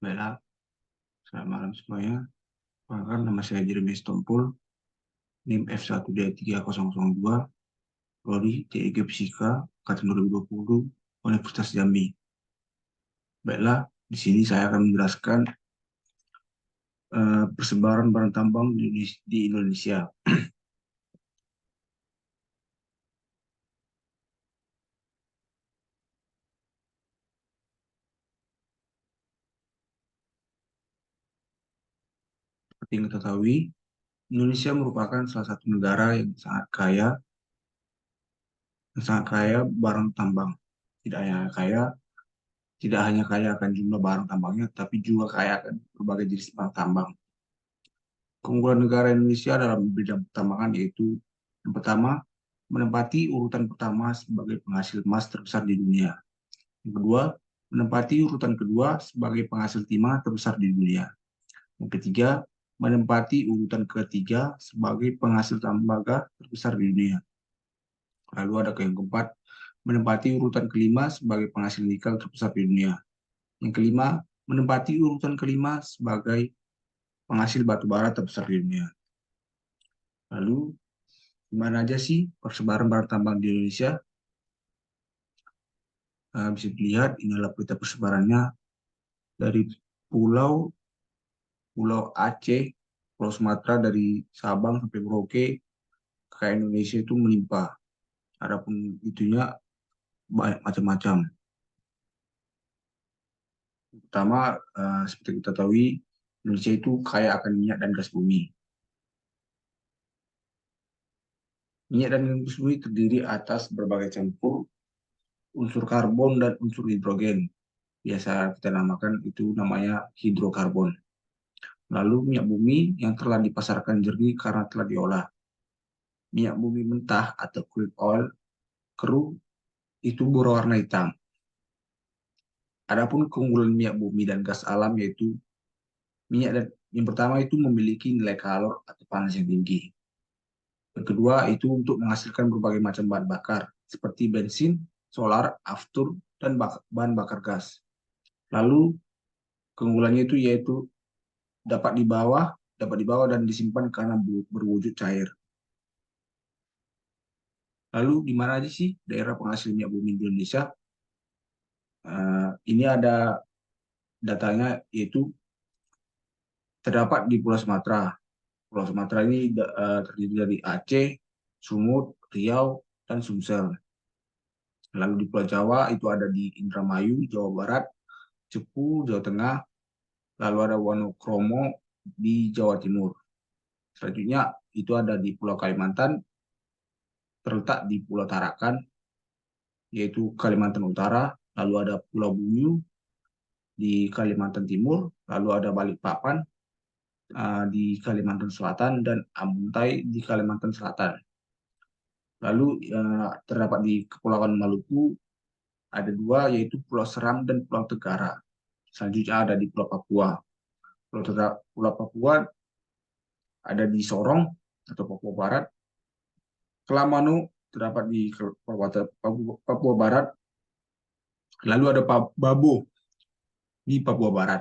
Baiklah, selamat malam semuanya. Perkenalkan, nama saya Jeremy Stompul, NIM F1D3002, Prodi TIG Fisika, Angkatan 2020, Universitas Jambi. Baiklah, di sini saya akan menjelaskan persebaran barang tambang di Indonesia. Seperti yang kita ketahui, Indonesia merupakan salah satu negara yang sangat kaya barang tambang. Tidak hanya kaya akan jumlah barang tambangnya, tapi juga kaya akan berbagai jenis barang tambang. Keunggulan negara Indonesia dalam bidang pertambangan yaitu yang pertama, menempati urutan pertama sebagai penghasil emas terbesar di dunia. Yang kedua, menempati urutan kedua sebagai penghasil timah terbesar di dunia. Yang ketiga, menempati urutan ketiga sebagai penghasil tembaga terbesar di dunia. Lalu ada yang keempat, menempati urutan kelima sebagai penghasil nikel terbesar di dunia. Yang kelima, menempati urutan kelima sebagai penghasil batu bara terbesar di dunia. Lalu, di mana aja sih persebaran barang tambang di Indonesia? Bisa dilihat, inilah peta persebarannya dari pulau Pulau Aceh, Pulau Sumatera dari Sabang sampai Merauke, ke Indonesia itu melimpah. Adapun itunya banyak macam-macam. Pertama, seperti kita tahu, Indonesia itu kaya akan minyak dan gas bumi. Minyak dan gas bumi terdiri atas berbagai campur unsur karbon dan unsur hidrogen. Biasa kita namakan itu namanya hidrokarbon. Lalu minyak bumi yang telah dipasarkan jernih karena telah diolah. Minyak bumi mentah atau crude oil keruh itu berwarna hitam. Adapun keunggulan minyak bumi dan gas alam yaitu minyak dan yang pertama itu memiliki nilai kalor atau panas yang tinggi. Yang kedua itu untuk menghasilkan berbagai macam bahan bakar seperti bensin, solar, aftur, dan bahan bakar gas. Lalu keunggulannya itu yaitu dapat dibawa dan disimpan karena berwujud cair. Lalu di mana aja sih daerah penghasil minyak bumi di Indonesia? Ini ada datanya yaitu terdapat di Pulau Sumatera. Pulau Sumatera ini terdiri dari Aceh, Sumut, Riau, dan Sumsel. Lalu di Pulau Jawa itu ada di Indramayu, Jawa Barat, Cepu, Jawa Tengah, lalu ada Wonokromo di Jawa Timur. Selanjutnya itu ada di Pulau Kalimantan, terletak di Pulau Tarakan, yaitu Kalimantan Utara, lalu ada Pulau Bunyu di Kalimantan Timur, lalu ada Balikpapan di Kalimantan Selatan, dan Ambuntai di Kalimantan Selatan. Lalu terdapat di Kepulauan Maluku ada dua, yaitu Pulau Seram dan Pulau Tegara. Selanjutnya ada di Pulau Papua. Pulau Papua ada di Sorong atau Papua Barat. Kelamanu terdapat di Papua Barat. Lalu ada Babo di Papua Barat.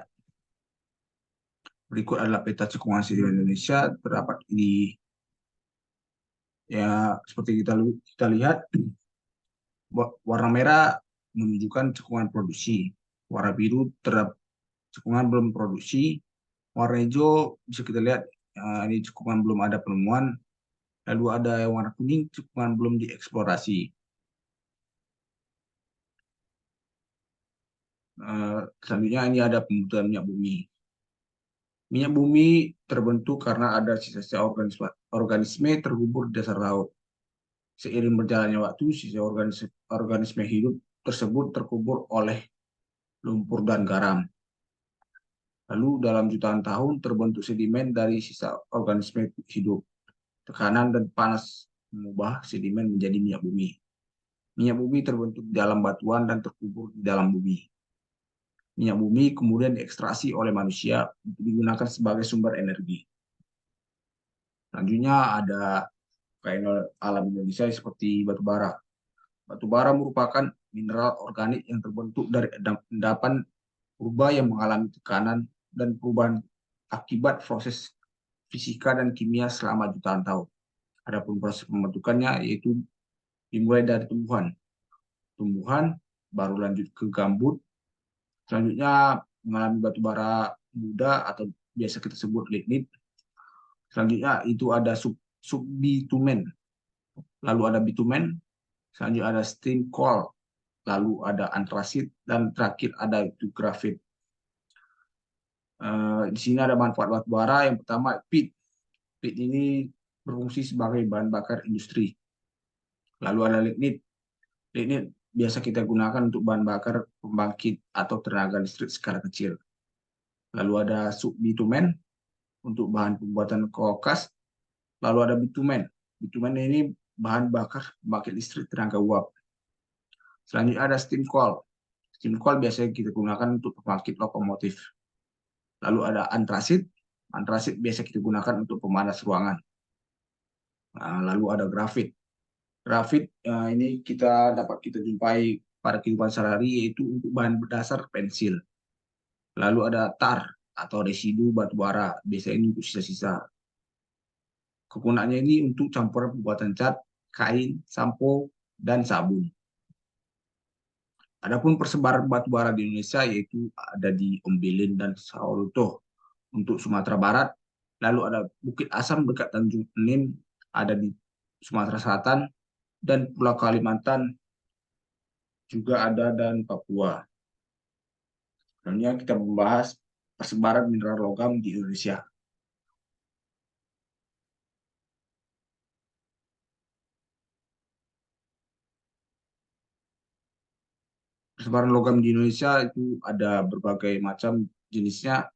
Berikut adalah peta cekungan sedimen Indonesia, terdapat di ya seperti kita lihat, warna merah menunjukkan cekungan produksi, warna biru terdapat cekungan belum produksi, warna hijau bisa kita lihat ini cekungan belum ada penemuan, lalu ada yang warna kuning cekungan belum dieksplorasi. Selanjutnya ini ada pembutuhan minyak bumi. Minyak bumi terbentuk karena ada sisa-sisa organisme terkubur di dasar laut. Seiring berjalannya waktu, sisa organisme hidup tersebut terkubur oleh lumpur dan garam. Lalu dalam jutaan tahun terbentuk sedimen dari sisa organisme hidup. Tekanan dan panas mengubah sedimen menjadi minyak bumi. Minyak bumi terbentuk di dalam batuan dan terkubur di dalam bumi. Minyak bumi kemudian diekstraksi oleh manusia untuk digunakan sebagai sumber energi. Selanjutnya ada kekayaan alam Indonesia seperti batu bara. Batu bara merupakan mineral organik yang terbentuk dari endapan purba yang mengalami tekanan dan perubahan akibat proses fisika dan kimia selama jutaan tahun. Adapun proses pembentukannya yaitu dimulai dari tumbuhan, baru lanjut ke gambut, selanjutnya mengalami batu bara muda atau biasa kita sebut lignit. Selanjutnya itu ada subbitumen, lalu ada bitumen, selanjutnya ada steam coal, lalu ada antrasit, dan terakhir ada itu grafit. Di sini ada manfaat batu bara. Yang pertama, peat. Peat ini berfungsi sebagai bahan bakar industri. Lalu ada lignit. Lignit biasa kita gunakan untuk bahan bakar pembangkit atau tenaga listrik skala kecil. Lalu ada subbitumen untuk bahan pembuatan kokas. Lalu ada bitumen. Bitumen ini bahan bakar pembangkit listrik tenaga uap. Selanjutnya ada steam coal. Steam coal biasanya kita gunakan untuk pembangkit lokomotif. Lalu ada antrasit. Antrasit biasa kita gunakan untuk pemanas ruangan. Lalu ada grafit. Grafit ini dapat kita jumpai pada kehidupan sehari-hari, yaitu untuk bahan berdasar pensil. Lalu ada tar atau residu batu bara, biasanya ini untuk sisa-sisa. Kegunaannya ini untuk campuran pembuatan cat, kain, sampo, dan sabun. Adapun persebaran batu bara di Indonesia yaitu ada di Ombilin dan Sawalunto untuk Sumatera Barat. Lalu ada Bukit Asam dekat Tanjung Enim ada di Sumatera Selatan, dan Pulau Kalimantan juga ada, dan Papua. Selanjutnya kita membahas persebaran mineral logam di Indonesia. Persebaran logam di Indonesia itu ada berbagai macam jenisnya.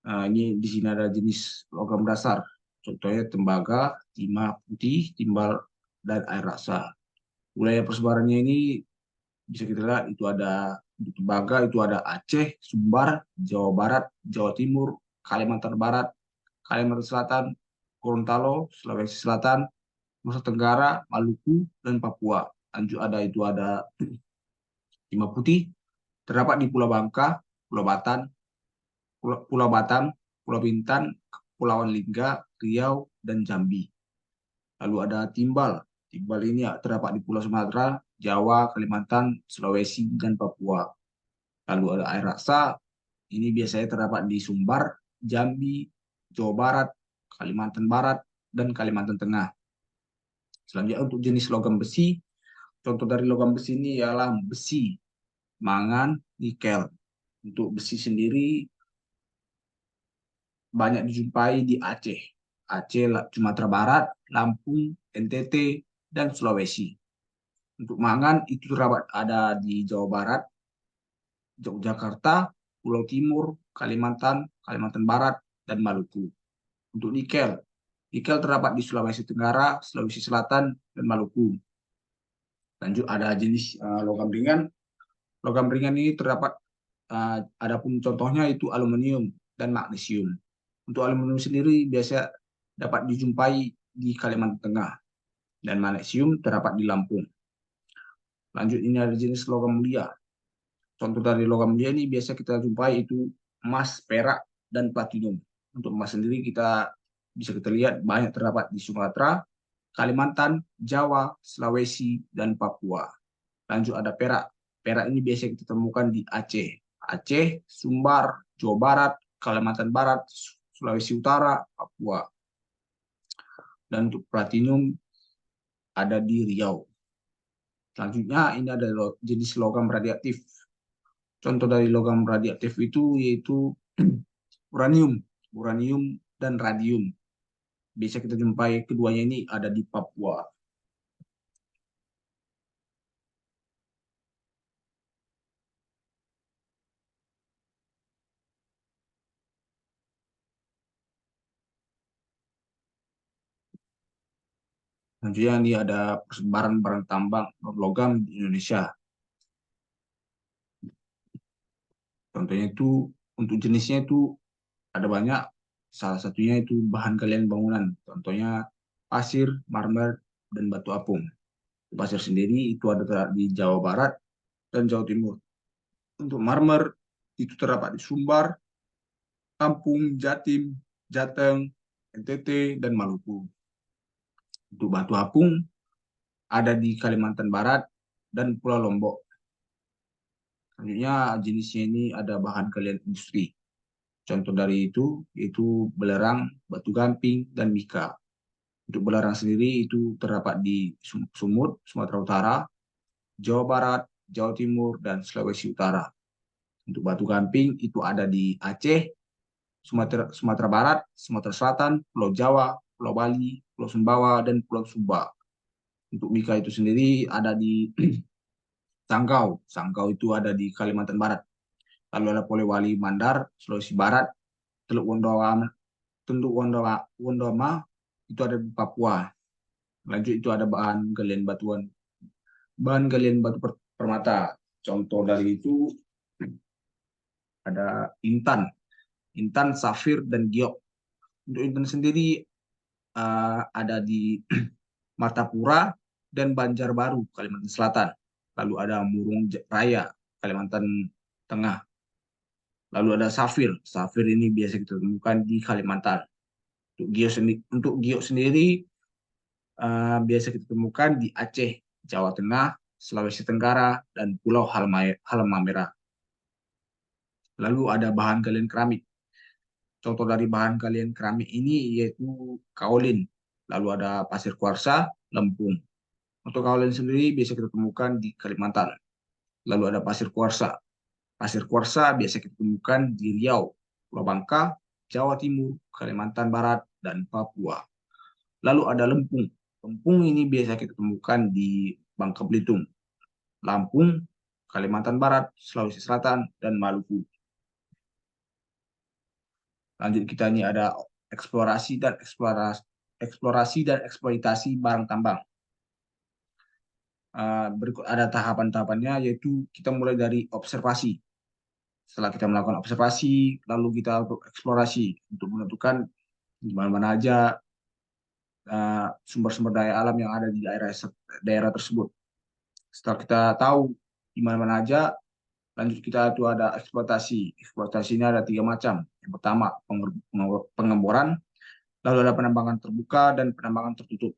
Ini di sini ada jenis logam dasar. Contohnya tembaga, timah putih, timbal, dan air rasa. Wilayah persebarannya ini bisa kita lihat itu ada di tembaga, itu ada Aceh, Sumbar, Jawa Barat, Jawa Timur, Kalimantan Barat, Kalimantan Selatan, Gorontalo, Sulawesi Selatan, Nusa Tenggara, Maluku, dan Papua. Lanjut ada timah putih terdapat di Pulau Bangka, Pulau Batan, Pulau Batam, Pulau Bintan, Kepulauan Lingga, Riau, dan Jambi. Lalu ada timbal. Timbal ini terdapat di Pulau Sumatera, Jawa, Kalimantan, Sulawesi, dan Papua. Lalu ada air raksa. Ini biasanya terdapat di Sumbar, Jambi, Jawa Barat, Kalimantan Barat, dan Kalimantan Tengah. Selanjutnya untuk jenis logam besi. Contoh dari logam besi ini ialah besi, mangan, nikel. Untuk besi sendiri banyak dijumpai di Aceh, Sumatera Barat, Lampung, NTT, dan Sulawesi. Untuk mangan itu terdapat ada di Jawa Barat, Yogyakarta, Pulau Timur, Kalimantan, Kalimantan Barat, dan Maluku. Untuk nikel terdapat di Sulawesi Tenggara, Sulawesi Selatan, dan Maluku. Lanjut ada jenis logam ringan. Logam ringan ini terdapat adapun contohnya itu aluminium dan magnesium. Untuk aluminium sendiri biasa dapat dijumpai di Kalimantan Tengah, dan magnesium terdapat di Lampung. Lanjut ini ada jenis logam mulia. Contoh dari logam mulia ini biasa kita jumpai itu emas, perak, dan platinum. Untuk emas sendiri bisa kita lihat banyak terdapat di Sumatera, Kalimantan, Jawa, Sulawesi, dan Papua. Lanjut ada perak. Perak ini biasa kita temukan di Aceh, Sumbar, Jawa Barat, Kalimantan Barat, Sulawesi Utara, Papua. Dan untuk platinum ada di Riau. Selanjutnya ini ada jenis logam radioaktif. Contoh dari logam radioaktif itu yaitu uranium dan radium. Bisa kita jumpai keduanya ini ada di Papua. Selanjutnya ini ada persebaran barang tambang logam di Indonesia. Contohnya itu untuk jenisnya itu ada banyak. Salah satunya itu bahan galian bangunan. Contohnya pasir, marmer, dan batu apung. Pasir sendiri itu ada di Jawa Barat dan Jawa Timur. Untuk marmer itu terdapat di Sumbar, Lampung, Jatim, Jateng, NTT, dan Maluku. Untuk batu apung ada di Kalimantan Barat dan Pulau Lombok. Selanjutnya jenisnya ini ada bahan galian industri. Contoh dari itu belerang, batu gamping, dan mika. Untuk belerang sendiri itu terdapat di Sumut, Sumatera Utara, Jawa Barat, Jawa Timur, dan Sulawesi Utara. Untuk batu gamping itu ada di Aceh, Sumatera Barat, Sumatera Selatan, Pulau Jawa, Pulau Bali, Pulau Sumbawa, dan Pulau Sumba. Untuk mika itu sendiri ada di Sanggau. Sanggau itu ada di Kalimantan Barat. Lalu ada Polewali Mandar, Sulawesi Barat, Teluk Wondoma itu ada di Papua. Lanjut itu ada bahan galian batu permata. Contoh dari itu ada intan, safir, dan giok. Untuk intan sendiri ada di Martapura dan Banjarbaru, Kalimantan Selatan. Lalu ada Murung Raya, Kalimantan Tengah. Lalu ada safir. Safir ini biasa kita temukan di Kalimantan. Untuk giok sendiri biasa kita temukan di Aceh, Jawa Tengah, Sulawesi Tenggara, dan Pulau Halmahera. Lalu ada bahan galian keramik. Contoh dari bahan galian keramik ini yaitu kaolin. Lalu ada pasir kuarsa, lempung. Untuk kaolin sendiri biasa kita temukan di Kalimantan. Lalu ada pasir kuarsa. Pasir kuarsa biasa kita temukan di Riau, Pulau Bangka, Jawa Timur, Kalimantan Barat, dan Papua. Lalu ada lempung. Lempung ini biasa kita temukan di Bangka Belitung, Lampung, Kalimantan Barat, Sulawesi Selatan, dan Maluku. Lanjut kita ini ada eksplorasi dan eksploitasi barang tambang. Berikut ada tahapan-tahapannya, yaitu kita mulai dari observasi. Setelah kita melakukan observasi, lalu kita untuk eksplorasi untuk menentukan di mana-mana aja sumber-sumber daya alam yang ada di daerah tersebut. Setelah kita tahu di mana-mana aja, lanjut kita itu ada eksploitasi. Eksploitasi ini ada 3 macam. Yang pertama pengeboran, lalu ada penambangan terbuka dan penambangan tertutup.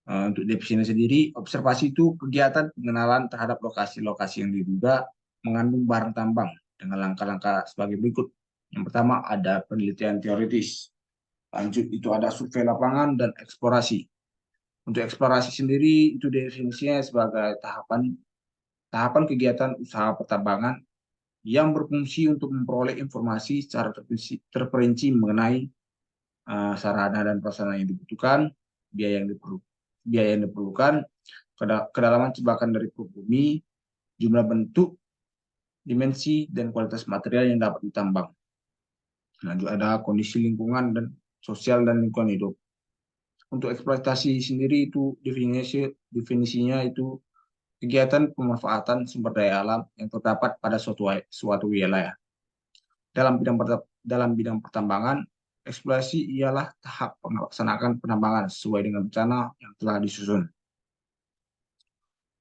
Untuk definisinya sendiri, observasi itu kegiatan pengenalan terhadap lokasi-lokasi yang diduga mengandung barang tambang dengan langkah-langkah sebagai berikut. Yang pertama ada penelitian teoritis. Lanjut itu ada survei lapangan dan eksplorasi. Untuk eksplorasi sendiri itu definisinya sebagai tahapan kegiatan usaha pertambangan yang berfungsi untuk memperoleh informasi secara terperinci mengenai sarana dan prasarana yang dibutuhkan, biaya yang diperlukan, kedalaman jebakan dari perut bumi, jumlah bentuk, dimensi, dan kualitas material yang dapat ditambang. Lanjut ada kondisi lingkungan dan sosial dan lingkungan hidup. Untuk eksploitasi sendiri itu definisinya itu kegiatan pemanfaatan sumber daya alam yang terdapat pada suatu wilayah. Dalam bidang pertambangan, eksplorasi ialah tahap melaksanakan penambangan sesuai dengan rencana yang telah disusun.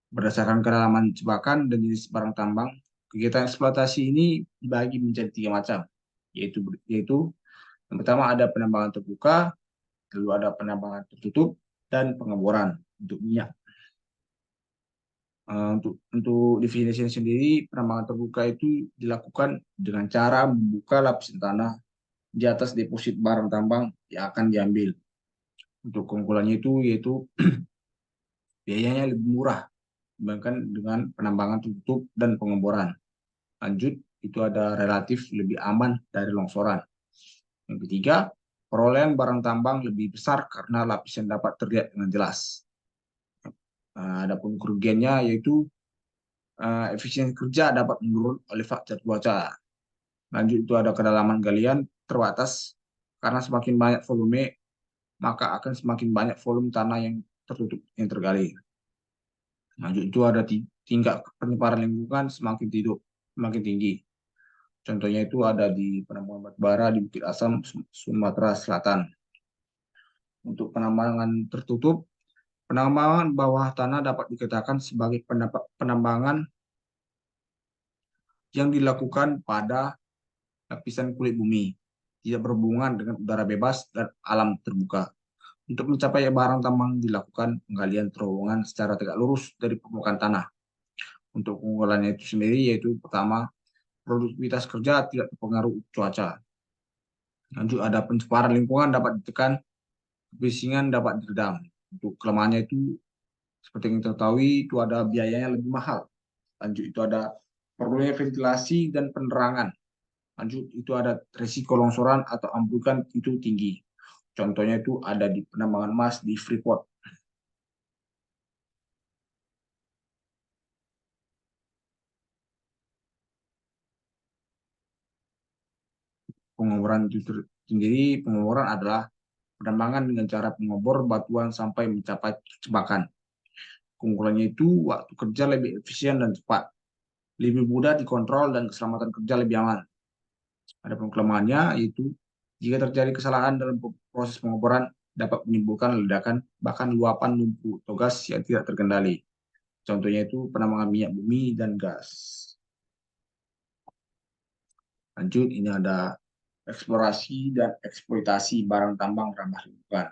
Berdasarkan kedalaman jebakan dan jenis barang tambang, kegiatan eksploitasi ini dibagi menjadi 3 macam, yaitu yang pertama ada penambangan terbuka, lalu ada penambangan tertutup, dan pengeboran untuk minyak. Untuk definisi sendiri, penambangan terbuka itu dilakukan dengan cara membuka lapisan tanah di atas deposit barang tambang yang akan diambil. Untuk keunggulannya itu yaitu biayanya lebih murah dibandingkan dengan penambangan tertutup dan pengeboran. Lanjut, itu ada relatif lebih aman dari longsoran. Yang ketiga, perolehan barang tambang lebih besar karena lapisan dapat terlihat dengan jelas. Adapun kerugiannya yaitu efisiensi kerja dapat menurun oleh faktor cuaca. Lanjut itu ada kedalaman galian terbatas karena semakin banyak volume maka akan semakin banyak volume tanah yang tertutup yang tergali. Lanjut itu ada tingkat penyebaran lingkungan semakin tinggi. Contohnya itu ada di penambangan batubara di Bukit Asam, Sumatera Selatan. Untuk penambangan tertutup, penambangan bawah tanah dapat dikatakan sebagai penambangan yang dilakukan pada lapisan kulit bumi, tidak berhubungan dengan udara bebas dan alam terbuka. Untuk mencapai barang tambang dilakukan penggalian terowongan secara tegak lurus dari permukaan tanah. Untuk keunggulannya itu sendiri yaitu pertama, produktivitas kerja tidak terpengaruh cuaca. Lanjut ada pencemaran lingkungan dapat ditekan, kebisingan dapat diredam. Untuk kelemahannya itu seperti yang kita ketahui itu ada biayanya lebih mahal. Lanjut itu ada perlunya ventilasi dan penerangan. Lanjut itu ada risiko longsoran atau ambukan itu tinggi. Contohnya itu ada di penambangan emas di Freeport. Pengoboran itu sendiri, pengoboran adalah penambangan dengan cara pengobor batuan sampai mencapai cebakan. Keunggulannya itu waktu kerja lebih efisien dan cepat, lebih mudah dikontrol dan keselamatan kerja lebih aman. Ada kelemahannya yaitu jika terjadi kesalahan dalam proses pengoboran dapat menimbulkan ledakan bahkan luapan lumpur atau gas yang tidak terkendali. Contohnya itu penambangan minyak bumi dan gas. Lanjut, ini ada eksplorasi dan eksploitasi barang tambang ramah lingkungan.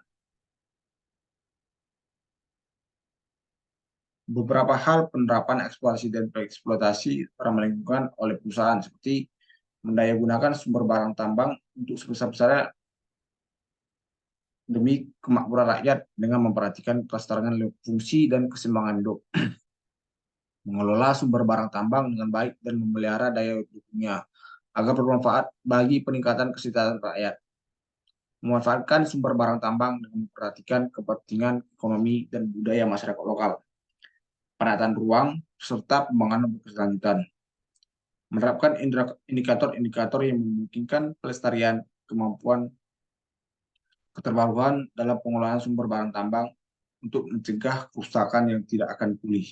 Beberapa hal penerapan eksplorasi dan eksploitasi ramah lingkungan oleh perusahaan seperti mendayagunakan sumber barang tambang untuk sebesar-besarnya demi kemakmuran rakyat dengan memperhatikan kelestarian fungsi dan keseimbangan hidup, mengelola sumber barang tambang dengan baik dan memelihara daya dukungnya agar bermanfaat bagi peningkatan kesejahteraan rakyat, memanfaatkan sumber barang tambang dengan memperhatikan kepentingan ekonomi dan budaya masyarakat lokal, penataan ruang serta pembangunan berkelanjutan, menerapkan indikator-indikator yang memungkinkan pelestarian kemampuan keterbaruan dalam pengelolaan sumber barang tambang untuk mencegah kerusakan yang tidak akan pulih.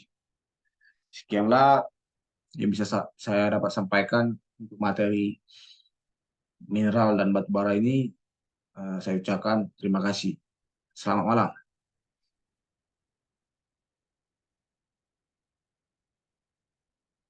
Sekianlah yang bisa saya dapat sampaikan untuk materi mineral dan batu bara ini. Saya ucapkan terima kasih. Selamat malam.